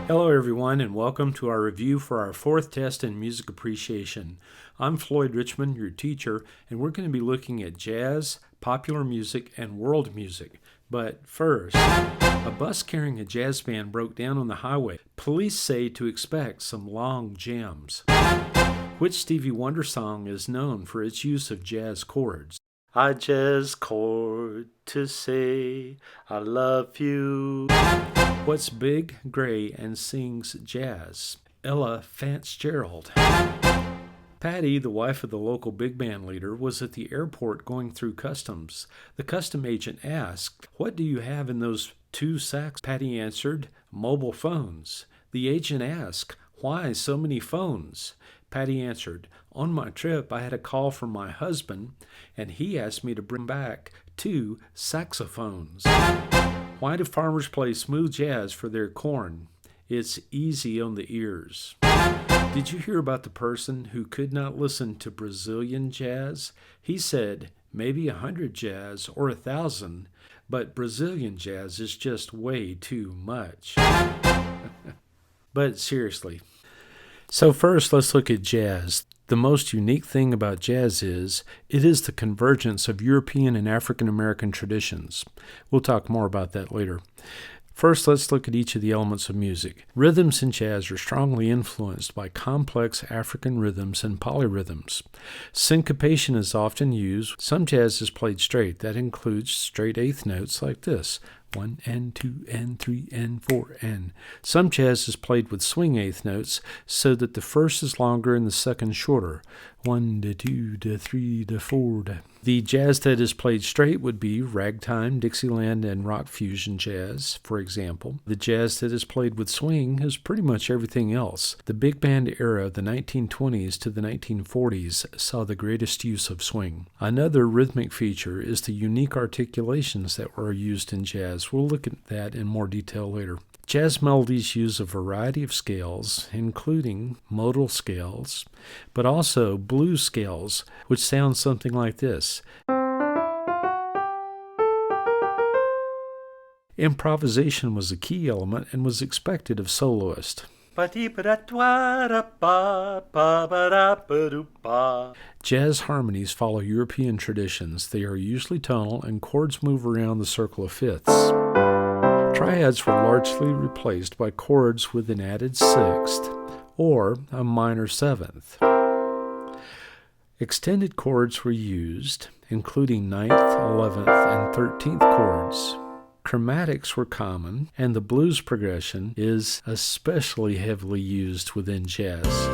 Hello everyone and welcome to our review for our fourth test in music appreciation. I'm Floyd Richmond, your teacher, and we're going to be looking at jazz, popular music, and world music. But first, a bus carrying a jazz band broke down on the highway. Police say to expect some long jams. Which Stevie Wonder song is known for its use of jazz chords? I just chord to say I love you. What's big, gray, and sings jazz? Ella Fitzgerald. Patty, the wife of the local big band leader, was at the airport going through customs. The custom agent asked, "What do you have in those 2 sacks?" Patty answered, "Mobile phones." The agent asked, "Why so many phones?" Patty answered, "On my trip, I had a call from my husband, and he asked me to bring back 2 saxophones." Why do farmers play smooth jazz for their corn? It's easy on the ears. Did you hear about the person who could not listen to Brazilian jazz? He said maybe 100 jazz or 1,000, but Brazilian jazz is just way too much. But seriously. So first, let's look at jazz. The most unique thing about jazz is it is the convergence of European and African American traditions. We'll talk more about that later. First, let's look at each of the elements of music. Rhythms in jazz are strongly influenced by complex African rhythms and polyrhythms. Syncopation is often used. Some jazz is played straight. That includes straight eighth notes like this. 1 and 2 and 3 and 4 and. Some jazz is played with swing eighth notes so that the first is longer and the second shorter. 1 to 2 to 3 to 4 to. The jazz that is played straight would be ragtime, Dixieland, and rock fusion jazz, for example. The jazz that is played with swing is pretty much everything else. The big band era of the 1920s to the 1940s saw the greatest use of swing. Another rhythmic feature is the unique articulations that were used in jazz. We'll look at that in more detail later. Jazz melodies use a variety of scales, including modal scales, but also blues scales, which sound something like this. Improvisation was a key element and was expected of soloists. Jazz harmonies follow European traditions. They are usually tonal, and chords move around the circle of fifths. Triads were largely replaced by chords with an added sixth or a minor seventh. Extended chords were used, including 9th, 11th, and 13th chords. Chromatics were common, and the blues progression is especially heavily used within jazz.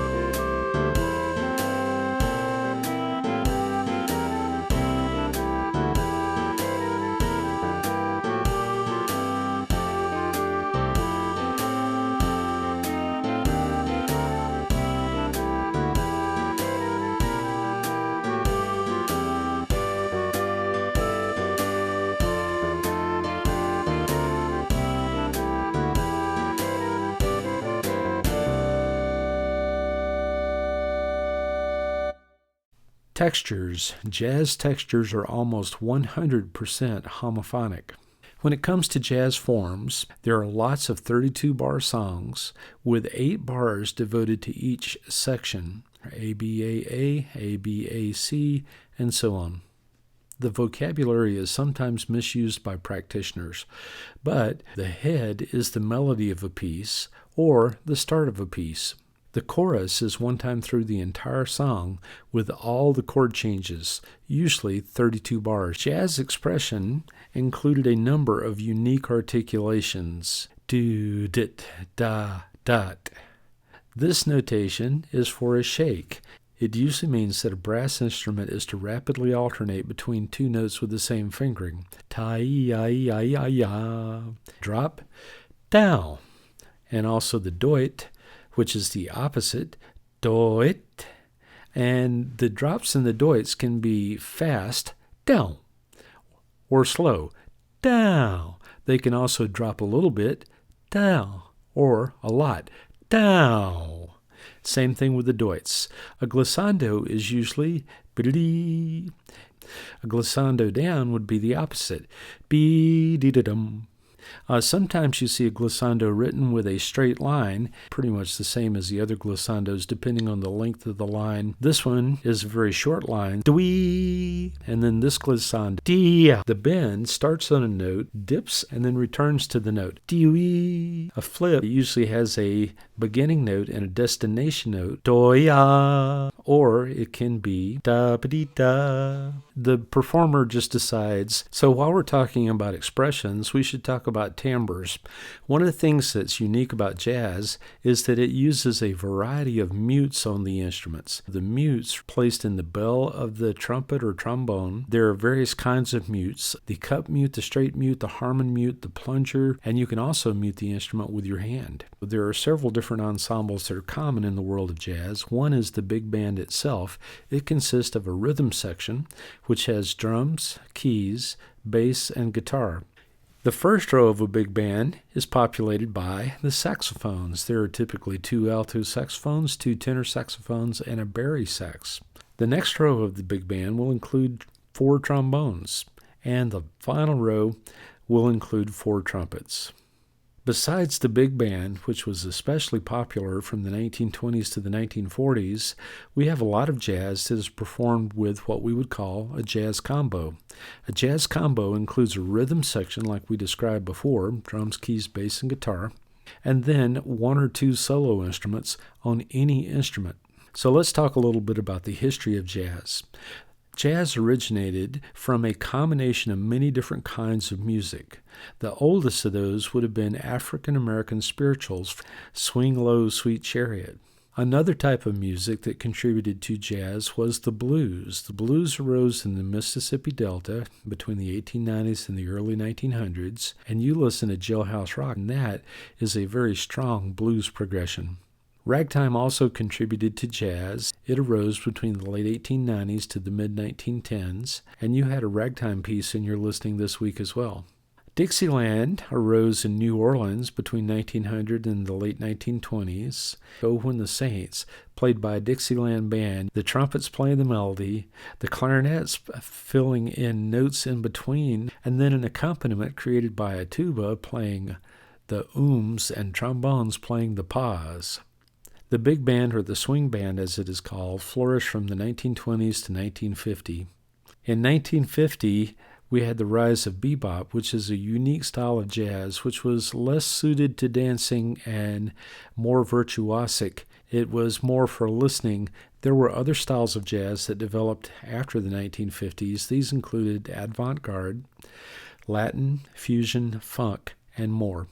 Textures. Jazz textures are almost 100% homophonic. When it comes to jazz forms, there are lots of 32-bar songs with 8 bars devoted to each section, ABAA, ABAC, and so on. The vocabulary is sometimes misused by practitioners, but the head is the melody of a piece or the start of a piece. The chorus is one time through the entire song with all the chord changes, usually 32 bars. Jazz expression included a number of unique articulations. Do, dit, da, dot. This notation is for a shake. It usually means that a brass instrument is to rapidly alternate between 2 notes with the same fingering. Ta-ya-ya-ya-ya. Drop, down. And also the doit, which is the opposite, doit, and the drops in the doits can be fast, down, or slow, down. They can also drop a little bit, down, or a lot, down. Same thing with the doits. A glissando is usually biddy. A glissando down would be the opposite, be-dee-da-dum. Sometimes you see a glissando written with a straight line, pretty much the same as the other glissandos depending on the length of the line. This one is a very short line, dwee, and then this glissando, dee. The bend starts on a note, dips, and then returns to the note, dee. A flip usually has a beginning note and a destination note, do-ya, or it can be da-ba-dee-da. The performer just decides. So while we're talking about expressions, we should talk about timbres. One of the things that's unique about jazz is that it uses a variety of mutes on the instruments. The mutes placed in the bell of the trumpet or trombone. There are various kinds of mutes: the cup mute, the straight mute, the harmon mute, the plunger, and you can also mute the instrument with your hand. There are several different ensembles that are common in the world of jazz. One is the big band itself. It consists of a rhythm section, which has drums, keys, bass, and guitar. The first row of a big band is populated by the saxophones. There are typically 2 alto saxophones, 2 tenor saxophones, and a bari sax. The next row of the big band will include 4 trombones, and the final row will include 4 trumpets. Besides the big band, which was especially popular from the 1920s to the 1940s, we have a lot of jazz that is performed with what we would call a jazz combo. A jazz combo includes a rhythm section like we described before, drums, keys, bass, and guitar, and then 1 or 2 solo instruments on any instrument. So let's talk a little bit about the history of jazz. Jazz originated from a combination of many different kinds of music. The oldest of those would have been African American spirituals, Swing Low, Sweet Chariot. Another type of music that contributed to jazz was the blues. The blues arose in the Mississippi Delta between the 1890s and the early 1900s, and you listen to Jailhouse Rock, and that is a very strong blues progression. Ragtime also contributed to jazz. It arose between the late 1890s to the mid-1910s, and you had a ragtime piece in your listing this week as well. Dixieland arose in New Orleans between 1900 and the late 1920s. Oh, when the Saints, played by a Dixieland band, the trumpets playing the melody, the clarinets filling in notes in between, and then an accompaniment created by a tuba playing the ooms and trombones playing the pas. The big band, or the swing band as it is called, flourished from the 1920s to 1950. In 1950, we had the rise of bebop, which is a unique style of jazz, which was less suited to dancing and more virtuosic. It was more for listening. There were other styles of jazz that developed after the 1950s. These included avant-garde, Latin, fusion, funk, and more.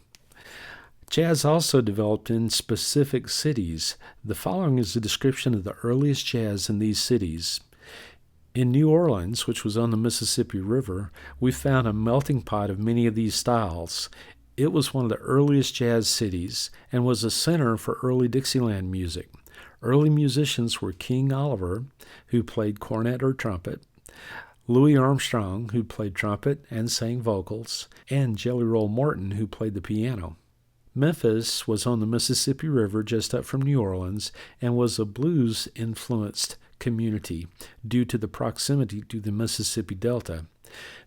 Jazz also developed in specific cities. The following is a description of the earliest jazz in these cities. In New Orleans, which was on the Mississippi River, we found a melting pot of many of these styles. It was one of the earliest jazz cities and was a center for early Dixieland music. Early musicians were King Oliver, who played cornet or trumpet, Louis Armstrong, who played trumpet and sang vocals, and Jelly Roll Morton, who played the piano. Memphis was on the Mississippi River just up from New Orleans and was a blues-influenced community due to the proximity to the Mississippi Delta.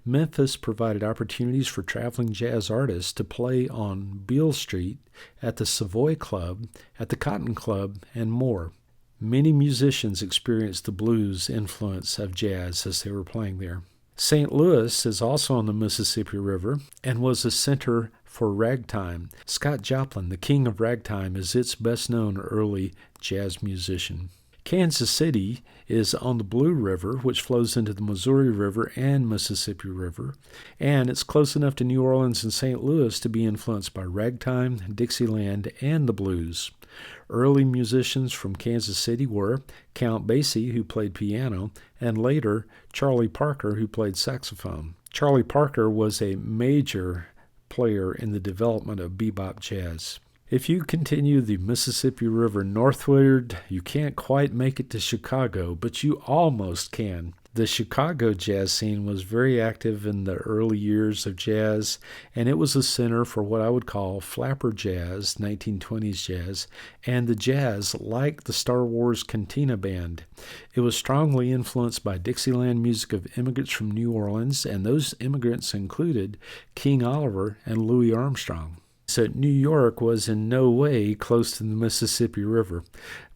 Memphis provided opportunities for traveling jazz artists to play on Beale Street, at the Savoy Club, at the Cotton Club, and more. Many musicians experienced the blues influence of jazz as they were playing there. St. Louis is also on the Mississippi River and was a center for ragtime. Scott Joplin, the king of ragtime, is its best-known early jazz musician. Kansas City is on the Blue River, which flows into the Missouri River and Mississippi River, and it's close enough to New Orleans and St. Louis to be influenced by ragtime, Dixieland, and the blues. Early musicians from Kansas City were Count Basie, who played piano, and later Charlie Parker, who played saxophone. Charlie Parker was a major player in the development of bebop jazz. If you continue the Mississippi River northward, you can't quite make it to Chicago, but you almost can. The Chicago jazz scene was very active in the early years of jazz, and it was a center for what I would call flapper jazz, 1920s jazz, and the jazz like the Star Wars Cantina Band. It was strongly influenced by Dixieland music of immigrants from New Orleans, and those immigrants included King Oliver and Louis Armstrong. So New York was in no way close to the Mississippi River,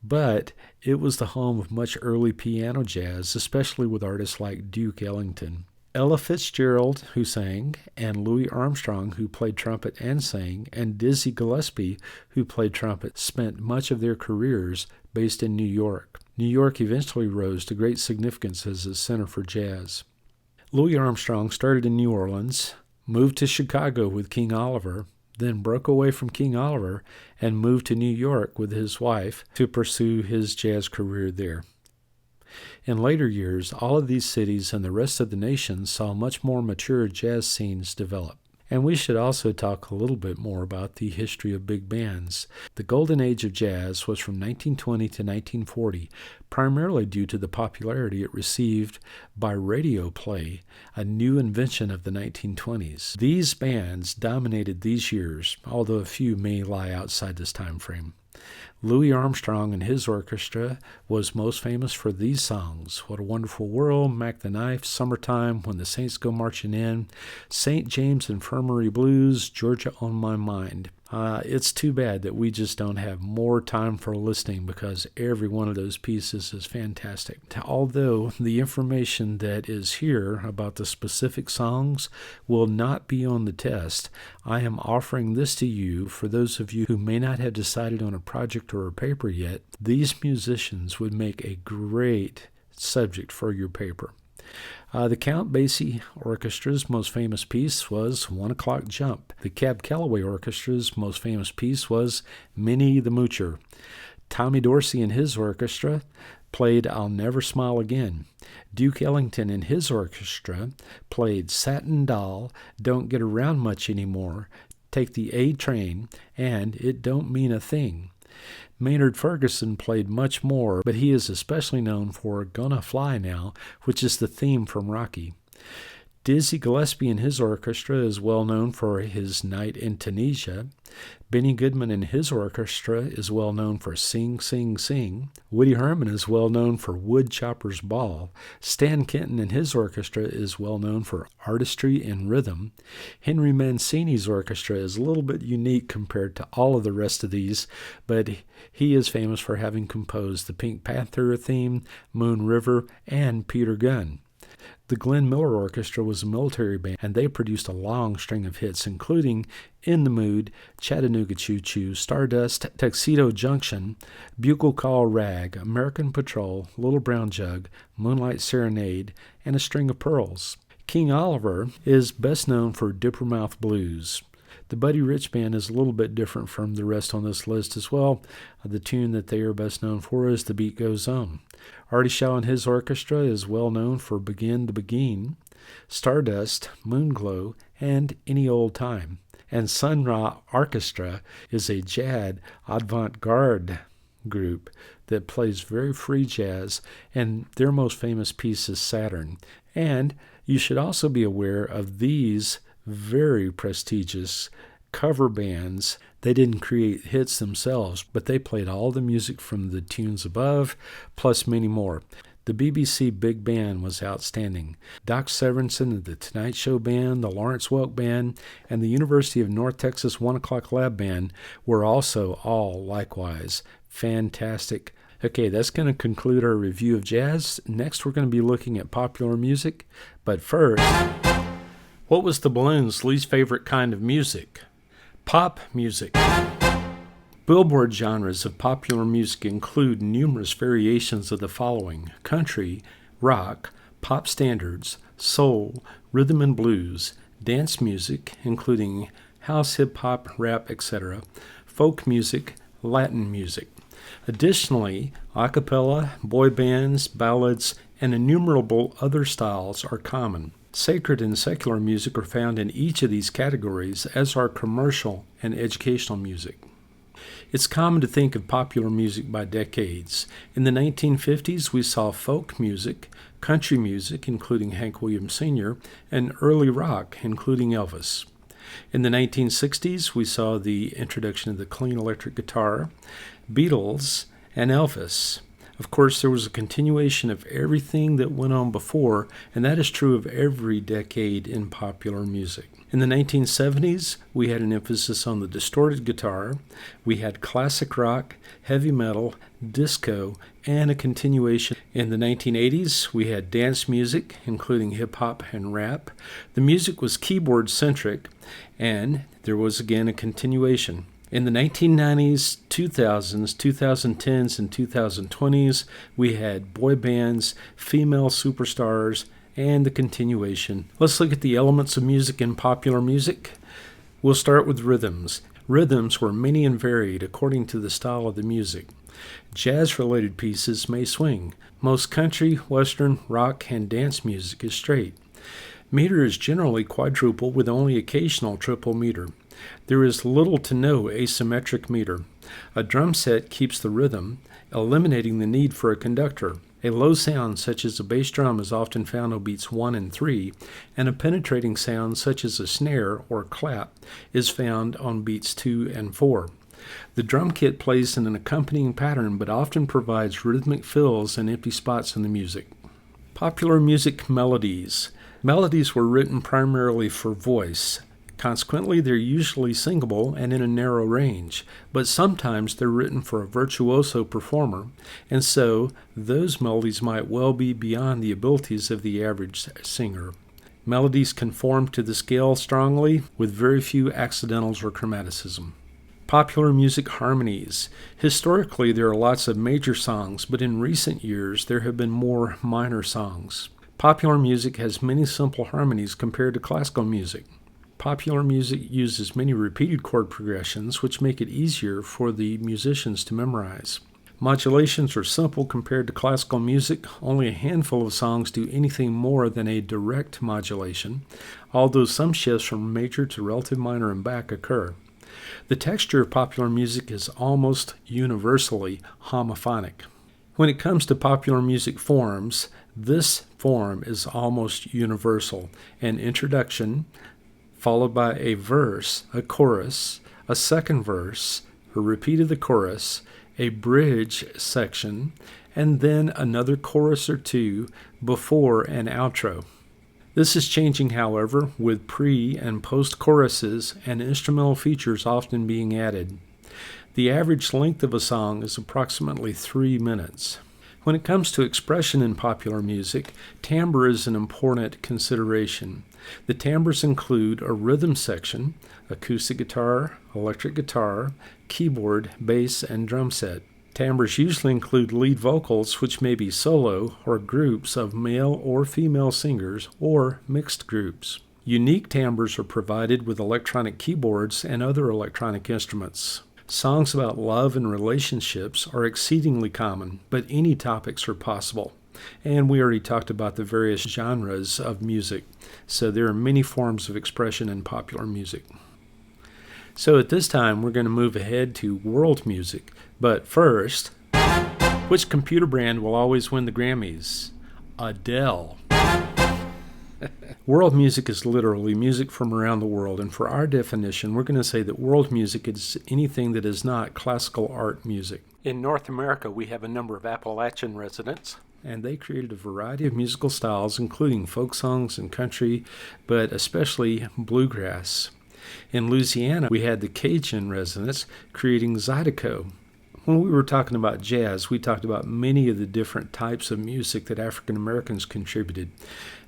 but it was the home of much early piano jazz, especially with artists like Duke Ellington. Ella Fitzgerald, who sang, and Louis Armstrong, who played trumpet and sang, and Dizzy Gillespie, who played trumpet, spent much of their careers based in New York. New York eventually rose to great significance as a center for jazz. Louis Armstrong started in New Orleans, moved to Chicago with King Oliver, then broke away from King Oliver and moved to New York with his wife to pursue his jazz career there. In later years, all of these cities and the rest of the nation saw much more mature jazz scenes develop. And we should also talk a little bit more about the history of big bands. The golden age of jazz was from 1920 to 1940, primarily due to the popularity it received by radio play, a new invention of the 1920s. These bands dominated these years, although a few may lie outside this time frame. Louis Armstrong and his orchestra was most famous for these songs: What a Wonderful World, Mac the Knife, Summertime, When the Saints Go Marching In, St. James Infirmary Blues, Georgia on My Mind. It's too bad that we just don't have more time for listening, because every one of those pieces is fantastic. Although the information that is here about the specific songs will not be on the test, I am offering this to you for those of you who may not have decided on a project or a paper yet. These musicians would make a great subject for your paper. The Count Basie Orchestra's most famous piece was 1 O'Clock Jump. The Cab Calloway Orchestra's most famous piece was Minnie the Moocher. Tommy Dorsey and his orchestra played I'll Never Smile Again. Duke Ellington and his orchestra played Satin Doll, Don't Get Around Much Anymore, Take the A Train, and It Don't Mean a Thing. Maynard Ferguson played much more, but he is especially known for Gonna Fly Now, which is the theme from Rocky. Dizzy Gillespie and his orchestra is well known for his Night in Tunisia. Benny Goodman and his orchestra is well known for Sing, Sing, Sing. Woody Herman is well known for Woodchopper's Ball. Stan Kenton and his orchestra is well known for Artistry in Rhythm. Henry Mancini's orchestra is a little bit unique compared to all of the rest of these, but he is famous for having composed the Pink Panther theme, Moon River, and Peter Gunn. The Glenn Miller Orchestra was a military band, and they produced a long string of hits, including In the Mood, Chattanooga Choo Choo, Stardust, Tuxedo Junction, Bugle Call Rag, American Patrol, Little Brown Jug, Moonlight Serenade, and A String of Pearls. King Oliver is best known for Dippermouth Blues. The Buddy Rich Band is a little bit different from the rest on this list as well. The tune that they are best known for is The Beat Goes On. Artie Shaw and his orchestra is well known for Begin the Beguine, Stardust, Moonglow, and Any Old Time. And Sun Ra Orchestra is a jazz avant-garde group that plays very free jazz, and their most famous piece is Saturn. And you should also be aware of these very prestigious cover bands. They didn't create hits themselves, but they played all the music from the tunes above, plus many more. The BBC Big Band was outstanding. Doc Severinsen and the Tonight Show Band, the Lawrence Welk Band, and the University of North Texas 1 O'Clock Lab Band were also all likewise fantastic. Okay, that's going to conclude our review of jazz. Next, we're going to be looking at popular music. But first, what was the balloon's least favorite kind of music? Pop music. Billboard genres of popular music include numerous variations of the following: country, rock, pop standards, soul, rhythm and blues, dance music, including house, hip-hop, rap, etc., folk music, Latin music. Additionally, a cappella, boy bands, ballads, and innumerable other styles are common. Sacred and secular music are found in each of these categories, as are commercial and educational music. It's common to think of popular music by decades. In the 1950s, we saw folk music, country music, including Hank Williams Sr., and early rock, including Elvis. In the 1960s, we saw the introduction of the clean electric guitar, Beatles, and Elvis. Of course, there was a continuation of everything that went on before, and that is true of every decade in popular music. In the 1970s, we had an emphasis on the distorted guitar. We had classic rock, heavy metal, disco, and a continuation. In the 1980s, we had dance music, including hip-hop and rap. The music was keyboard-centric, and there was again a continuation. In the 1990s, 2000s, 2010s, and 2020s, we had boy bands, female superstars, and the continuation. Let's look at the elements of music in popular music. We'll start with rhythms. Rhythms were many and varied according to the style of the music. Jazz-related pieces may swing. Most country, western, rock, and dance music is straight. Meter is generally quadruple with only occasional triple meter. There is little to no asymmetric meter. A drum set keeps the rhythm, eliminating the need for a conductor. A low sound such as a bass drum is often found on beats 1 and 3, and a penetrating sound such as a snare or clap is found on beats 2 and 4. The drum kit plays in an accompanying pattern but often provides rhythmic fills and empty spots in the music. Popular music melodies. Melodies were written primarily for voice. Consequently, they're usually singable and in a narrow range, but sometimes they're written for a virtuoso performer, and so those melodies might well be beyond the abilities of the average singer. Melodies conform to the scale strongly, with very few accidentals or chromaticism. Popular music harmonies. Historically, there are lots of major songs, but in recent years, there have been more minor songs. Popular music has many simple harmonies compared to classical music. Popular music uses many repeated chord progressions, which make it easier for the musicians to memorize. Modulations are simple compared to classical music. Only a handful of songs do anything more than a direct modulation, although some shifts from major to relative minor and back occur. The texture of popular music is almost universally homophonic. When it comes to popular music forms, this form is almost universal. An introduction, followed by a verse, a chorus, a second verse, a repeat of the chorus, a bridge section, and then another chorus or two before an outro. This is changing, however, with pre- and post-choruses and instrumental features often being added. The average length of a song is approximately 3 minutes. When it comes to expression in popular music, timbre is an important consideration. The timbres include a rhythm section, acoustic guitar, electric guitar, keyboard, bass, and drum set. Timbres usually include lead vocals, which may be solo or groups of male or female singers or mixed groups. Unique timbres are provided with electronic keyboards and other electronic instruments. Songs about love and relationships are exceedingly common, but any topics are possible. And we already talked about the various genres of music, so there are many forms of expression in popular music. So at this time, we're going to move ahead to world music. But first, which computer brand will always win the Grammys? Adele. World music is literally music from around the world, and for our definition, we're going to say that world music is anything that is not classical art music. In North America, we have a number of Appalachian residents, and they created a variety of musical styles, including folk songs and country, but especially bluegrass. In Louisiana, we had the Cajun residents creating Zydeco. When we were talking about jazz, we talked about many of the different types of music that African Americans contributed.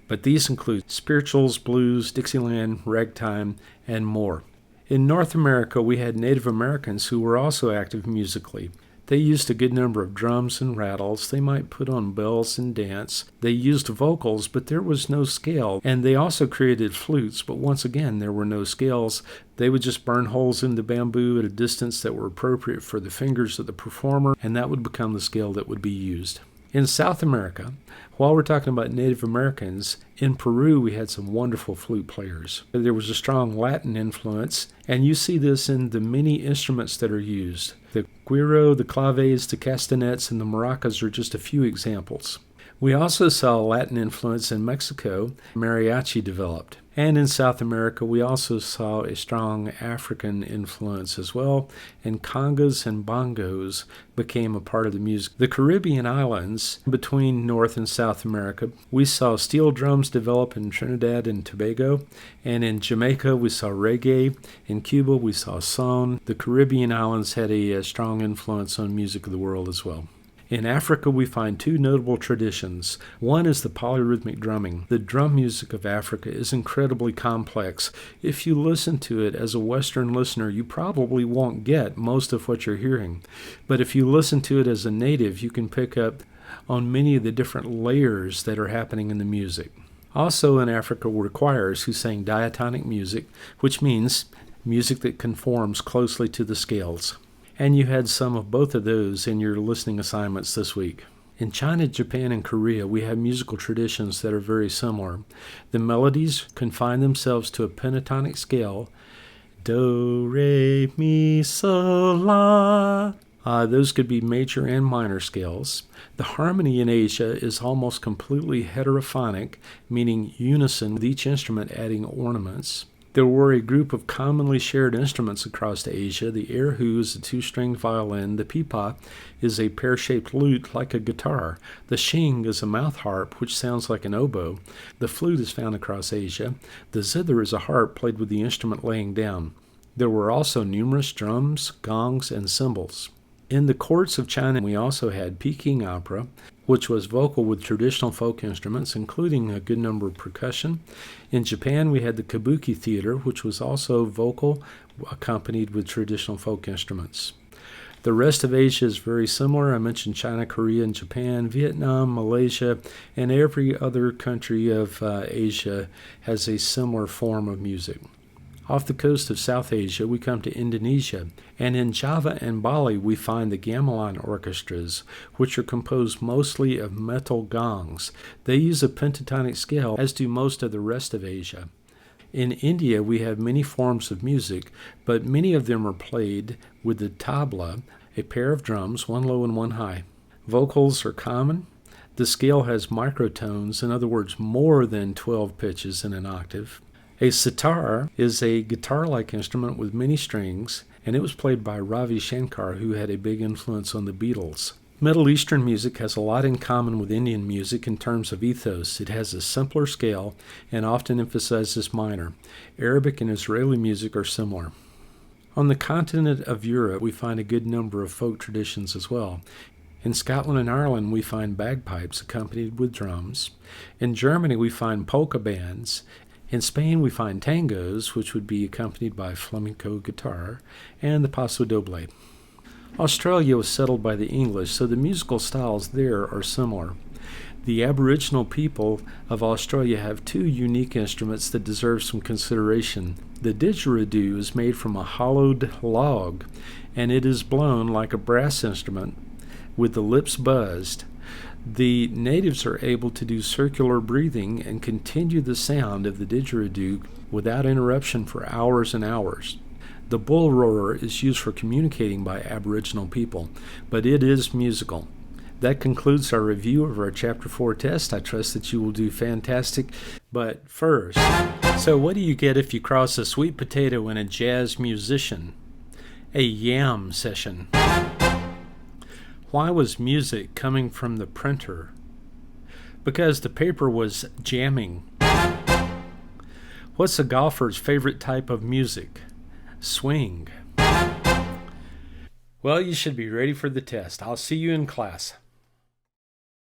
But these include spirituals, blues, Dixieland, ragtime, and more. In North America, we had Native Americans who were also active musically. They used a good number of drums and rattles. They might put on bells and dance. They used vocals, but there was no scale. And they also created flutes, but once again, there were no scales. They would just burn holes in the bamboo at a distance that were appropriate for the fingers of the performer, and that would become the scale that would be used. In South America, while we're talking about Native Americans, in Peru we had some wonderful flute players. There was a strong Latin influence, and you see this in the many instruments that are used. The güiro, the claves, the castanets, and the maracas are just a few examples. We also saw Latin influence in Mexico. Mariachi developed. And in South America, we also saw a strong African influence as well, and congas and bongos became a part of the music. The Caribbean islands, between North and South America, we saw steel drums develop in Trinidad and Tobago, and in Jamaica, we saw reggae. In Cuba, we saw son. The Caribbean islands had a strong influence on music of the world as well. In Africa, we find two notable traditions. One is the polyrhythmic drumming. The drum music of Africa is incredibly complex. If you listen to it as a Western listener, you probably won't get most of what you're hearing. But if you listen to it as a native, you can pick up on many of the different layers that are happening in the music. Also in Africa were choirs who sang diatonic music, which means music that conforms closely to the scales. And you had some of both of those in your listening assignments this week. In China, Japan, and Korea, we have musical traditions that are very similar. The melodies confine themselves to a pentatonic scale. Do, re, mi, so, la. Those could be major and minor scales. The harmony in Asia is almost completely heterophonic, meaning unison with each instrument adding ornaments. There were a group of commonly shared instruments across Asia. The erhu is a two-stringed violin. The pipa is a pear-shaped lute like a guitar. The shing is a mouth harp, which sounds like an oboe. The flute is found across Asia. The zither is a harp played with the instrument laying down. There were also numerous drums, gongs, and cymbals. In the courts of China, we also had Peking opera, which was vocal with traditional folk instruments, including a good number of percussion. In Japan, we had the kabuki theater, which was also vocal, accompanied with traditional folk instruments. The rest of Asia is very similar. I mentioned China, Korea, and Japan. Vietnam, Malaysia, and every other country of Asia has a similar form of music. Off the coast of South Asia, we come to Indonesia, and in Java and Bali, we find the gamelan orchestras, which are composed mostly of metal gongs. They use a pentatonic scale, as do most of the rest of Asia. In India, we have many forms of music, but many of them are played with the tabla, a pair of drums, one low and one high. Vocals are common. The scale has microtones, in other words, more than 12 pitches in an octave. A sitar is a guitar-like instrument with many strings, and it was played by Ravi Shankar, who had a big influence on the Beatles. Middle Eastern music has a lot in common with Indian music in terms of ethos. It has a simpler scale and often emphasizes minor. Arabic and Israeli music are similar. On the continent of Europe, we find a good number of folk traditions as well. In Scotland and Ireland, we find bagpipes accompanied with drums. In Germany, we find polka bands. In Spain, we find tangos, which would be accompanied by flamenco guitar, and the paso doble. Australia was settled by the English, so the musical styles there are similar. The Aboriginal people of Australia have two unique instruments that deserve some consideration. The didgeridoo is made from a hollowed log, and it is blown like a brass instrument with the lips buzzed. The natives are able to do circular breathing and continue the sound of the didgeridoo without interruption for hours and hours. The bull roarer is used for communicating by Aboriginal people, but it is musical. That concludes our review of our Chapter 4 test. I trust that you will do fantastic. But first, so what do you get if you cross a sweet potato and a jazz musician? A yam session. Why was music coming from the printer? Because the paper was jamming. What's a golfer's favorite type of music? Swing. Well, you should be ready for the test. I'll see you in class.